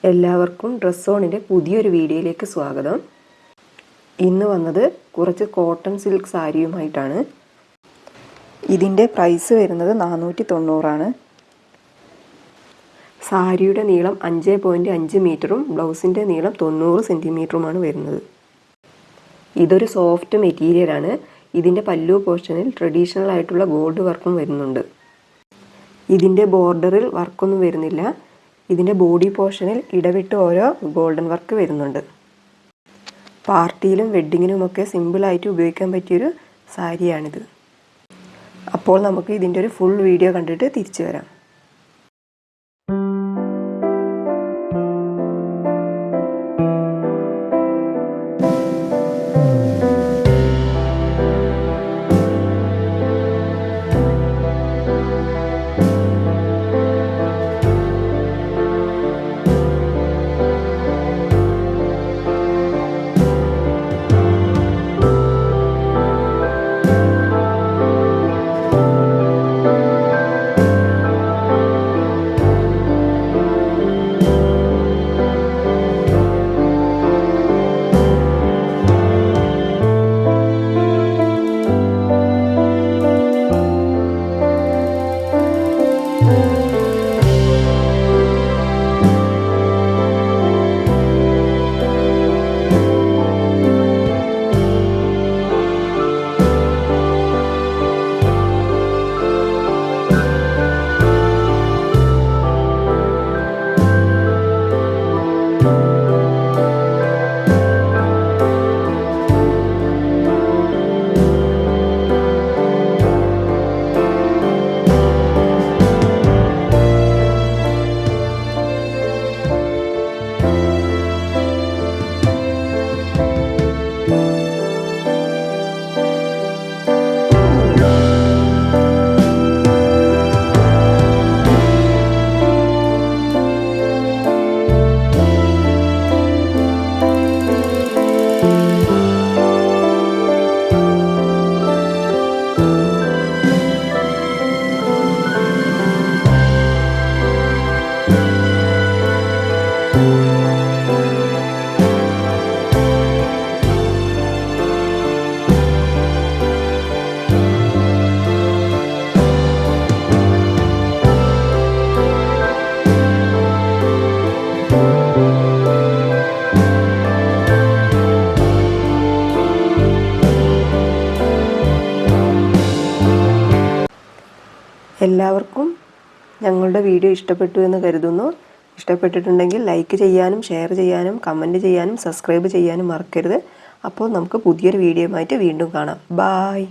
എല്ലാവർക്കും ഡ്രസ് ഓണിൻ്റെ പുതിയൊരു വീഡിയോയിലേക്ക് സ്വാഗതം. ഇന്ന് വന്നത് കുറച്ച് കോട്ടൺ സിൽക്ക് സാരിയുമായിട്ടാണ്. ഇതിൻ്റെ പ്രൈസ് വരുന്നത് 490 സാരിയുടെ നീളം 5.5 മീറ്ററും ബ്ലൗസിൻ്റെ നീളം 90 സെൻറ്റിമീറ്ററുമാണ് വരുന്നത്. ഇതൊരു സോഫ്റ്റ് മെറ്റീരിയലാണ്. ഇതിൻ്റെ പല്ലു പോർഷനിൽ ട്രഡീഷണൽ ആയിട്ടുള്ള ഗോൾഡ് വർക്കും വരുന്നുണ്ട്. ഇതിൻ്റെ ബോർഡറിൽ വർക്കൊന്നും വരുന്നില്ല. ഇതിൻ്റെ ബോഡി പോർഷനിൽ ഇടവിട്ട് ഓരോ ഗോൾഡൻ വർക്ക് വരുന്നുണ്ട്. പാർട്ടിയിലും വെഡ്ഡിങ്ങിനുമൊക്കെ സിമ്പിളായിട്ട് ഉപയോഗിക്കാൻ പറ്റിയൊരു സാരിയാണിത്. അപ്പോൾ നമുക്ക് ഇതിൻ്റെ ഒരു ഫുൾ വീഡിയോ കണ്ടിട്ട് തിരിച്ചു വരാം. എല്ലാവർക്കും ഞങ്ങളുടെ വീഡിയോ ഇഷ്ടപ്പെട്ടു എന്ന് കരുതുന്നു. ഇഷ്ടപ്പെട്ടിട്ടുണ്ടെങ്കിൽ ലൈക്ക് ചെയ്യാനും ഷെയർ ചെയ്യാനും കമൻറ്റ് ചെയ്യാനും സബ്സ്ക്രൈബ് ചെയ്യാനും മറക്കരുത്. അപ്പോൾ നമുക്ക് പുതിയൊരു വീഡിയോയുമായിട്ട് വീണ്ടും കാണാം. ബായ്.